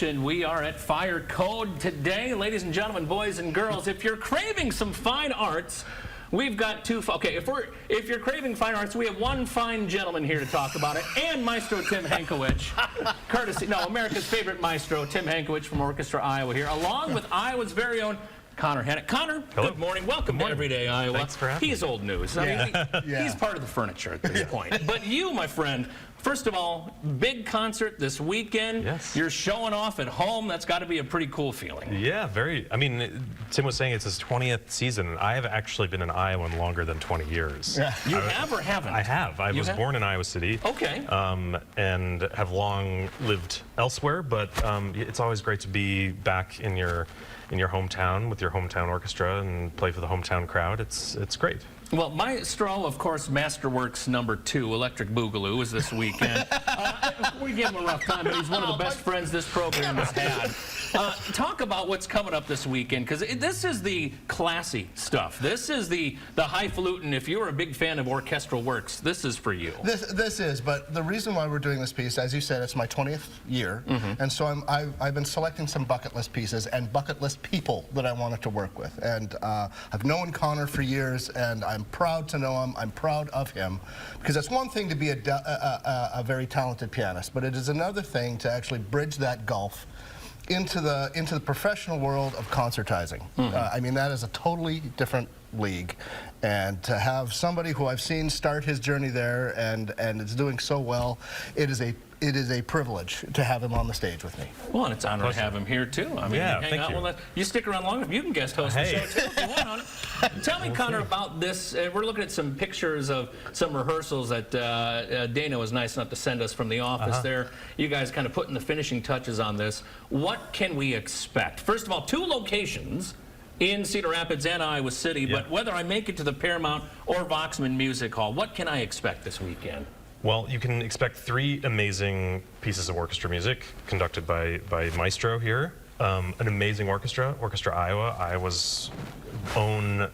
We are at Fire Code today, ladies and gentlemen, boys and girls. If you're craving some fine arts, we've got two. Okay, if you're craving fine arts, we have one fine gentleman here to talk about it, and Maestro Tim Hankowich, America's favorite maestro, Tim Hankowich from Orchestra Iowa here, along with Iowa's very own Conor Hanick. Conor, hello. Good morning. Welcome to Everyday Iowa. Thanks for having me. He's old news. I mean, he's part of the furniture at this point. But you, my friend, first of all, big concert this weekend. Yes. You're showing off at home. That's got to be a pretty cool feeling. Yeah, very. I mean, Tim was saying it's his 20th season. I have actually been an Iowan longer than 20 years. Yeah. You have or haven't? I have. I was born in Iowa City. Okay. And have long lived elsewhere, but it's always great to be back in your hometown with your hometown orchestra and play for the hometown crowd. It's great. Well, Maestro, of course, Masterworks II, Electric Boogaloo, is this weekend. We give him a rough time, but he's one of the best friends this program has had. Talk about what's coming up this weekend, because this is the classy stuff. This is the highfalutin. If you're a big fan of orchestral works, this is for you. This is, but the reason why we're doing this piece, as you said, it's my 20th year, and so I've been selecting some bucket list pieces and bucket list people that I wanted to work with. And I've known Conor for years, and I'm proud to know him. I'm proud of him, because it's one thing to be a very talented pianist, but it is another thing to actually bridge that gulf into the professional world of concertizing. I mean, that is a totally different league, and to have somebody who I've seen start his journey there and is doing so well, it is a privilege to have him on the stage with me. Well, and it's an honor to have him here too. I mean, yeah, you hang out with us. You stick around long enough, you can guest host the show too if you want on it. Tell me, Conor, about this. We're looking at some pictures of some rehearsals that Dana was nice enough to send us from the office there. You guys kind of putting the finishing touches on this. What can we expect? First of all, 2 locations in Cedar Rapids and Iowa City, but whether I make it to the Paramount or Voxman Music Hall, what can I expect this weekend? Well, you can expect 3 amazing pieces of orchestra music conducted by Maestro here. An amazing orchestra, Orchestra Iowa, Iowa's own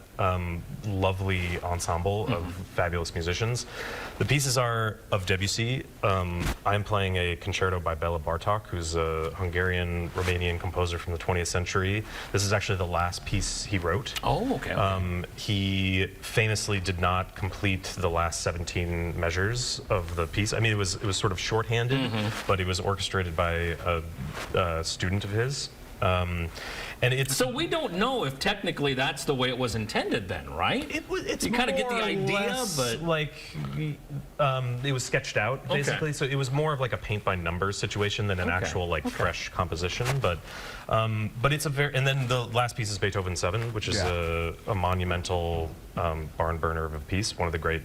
lovely ensemble of fabulous musicians. The pieces are of Debussy. I'm playing a concerto by Bela Bartok, who's a Hungarian-Romanian composer from the 20th century. This is actually the last piece he wrote. Oh, okay. He famously did not complete the last 17 measures of the piece. I mean, it was sort of shorthanded, but it was orchestrated by a student of his. And it's so we don't know if technically that's the way it was intended then, right? It's you kind of get the idea, but like it was sketched out basically. So it was more of like a paint by numbers situation than an actual like fresh composition. But it's a very, and then the last piece is Beethoven 7, which is a monumental barn burner of a piece, one of the great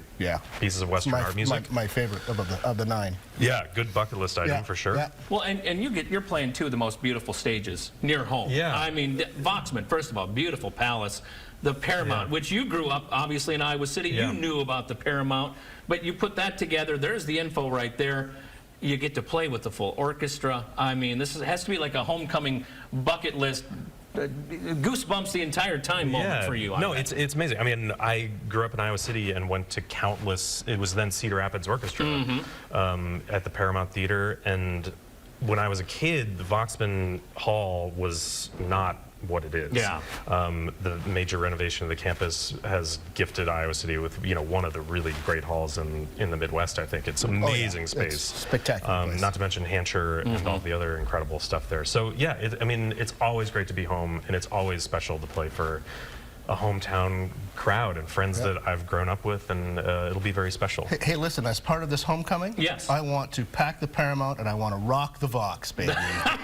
pieces of Western art music. My favorite of the 9. Yeah, good bucket list item for sure. Yeah. Well, and you're playing 2 of the most beautiful stages near home. Yeah. I mean, Voxman, first of all, beautiful palace. The Paramount, which you grew up obviously in Iowa City, you knew about the Paramount, but you put that together. There's the info right there. You get to play with the full orchestra. I mean, has to be like a homecoming bucket list. Goosebumps the entire time moment for you. No, it's amazing. I mean, I grew up in Iowa City and went to countless, it was then Cedar Rapids Orchestra at the Paramount Theater, and when I was a kid, the Voxman Hall was not what it is. Yeah. The major renovation of the campus has gifted Iowa City with, one of the really great halls in the Midwest, I think. It's amazing space. It's spectacular place. Not to mention Hansher and all the other incredible stuff there. So yeah, I mean, it's always great to be home, and it's always special to play for a hometown crowd and friends that I've grown up with, and it'll be very special. Hey, listen, as part of this homecoming, I want to pack the Paramount and I want to rock the Vox, baby.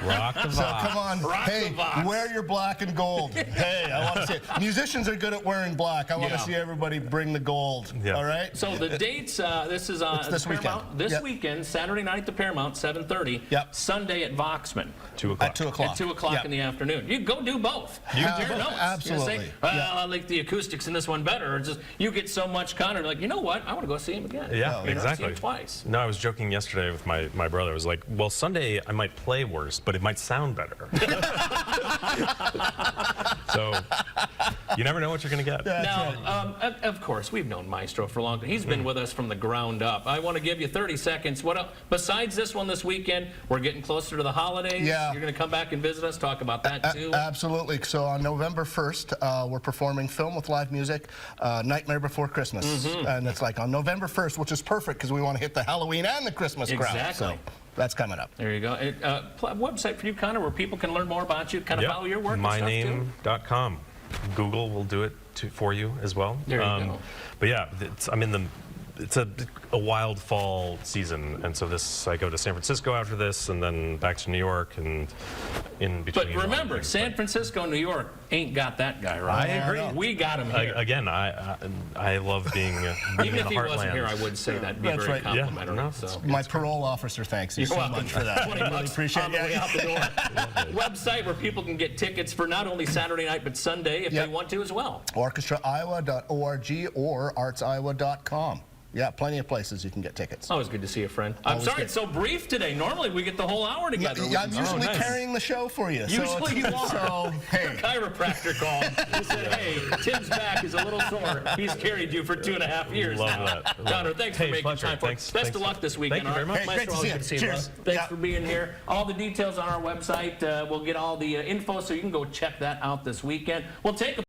Rock the Vox. So come on, hey, wear your black and gold. Hey, I want to see it. Musicians are good at wearing black. I want to see everybody bring the gold. All right? So the dates, this is this Paramount. weekend. This weekend, Saturday night at the Paramount, 7:30. Sunday at Voxman. 2 o'clock. At 2 o'clock. At 2 o'clock in the afternoon. You go do both. You do both. Absolutely. You say, I like the acoustics in this one better. Or just you get so much Conor, like, you know what? I want to go see him again. Yeah, You know, exactly. see him twice. No, I was joking yesterday with my brother. I was like, well, Sunday I might play worse, but it might sound better. So you never know what you're going to get. Now, of course, we've known Maestro for a long time. He's been with us from the ground up. I want to give you 30 seconds. What else? Besides this one this weekend, we're getting closer to the holidays. Yeah. You're going to come back and visit us, talk about that too. Absolutely. So on November 1st, we're performing Film with Live Music, Nightmare Before Christmas. And it's like on November 1st, which is perfect because we want to hit the Halloween and the Christmas crowd. Exactly. So that's coming up. There you go. Website for you, Conor, where people can learn more about you, kind of follow your work and stuff too. myname.com. Google will do it for you as well. There you go. But yeah, it's a wild fall season, and so I go to San Francisco after this, and then back to New York, and in between. But remember, San Francisco, New York ain't got that guy, right? I agree. We got him here. Again, I love being Even in if the he heartland. wasn't here, I would say that'd be That's very right. Yeah, complimentary. no, So. My parole officer thanks you You're so welcome. much for that. 20 I really bucks appreciate on the way out the door. Website where people can get tickets for not only Saturday night but Sunday if they want to as well. orchestraiowa.org or artsiowa.com. Yeah, plenty of places you can get tickets. Always good to see you, friend. I'm Always sorry good. it's so brief today. Normally we get the whole hour together. I'm usually nice. carrying the show for you. Usually you are. So, hey. Chiropractor called and said, hey, Tim's back is a little sore. He's carried you for 2.5 years Love now. that. Conor, thanks for Hey, making pleasure. time for Thanks. it. Best Thanks. of luck this weekend. Thank you very all right? much. Hey, great to Maestro, see always you. good to see you, Cheers. brother. Thanks Yeah. for being here. All the details on our website. We'll get all the info so you can go check that out this weekend. We'll take a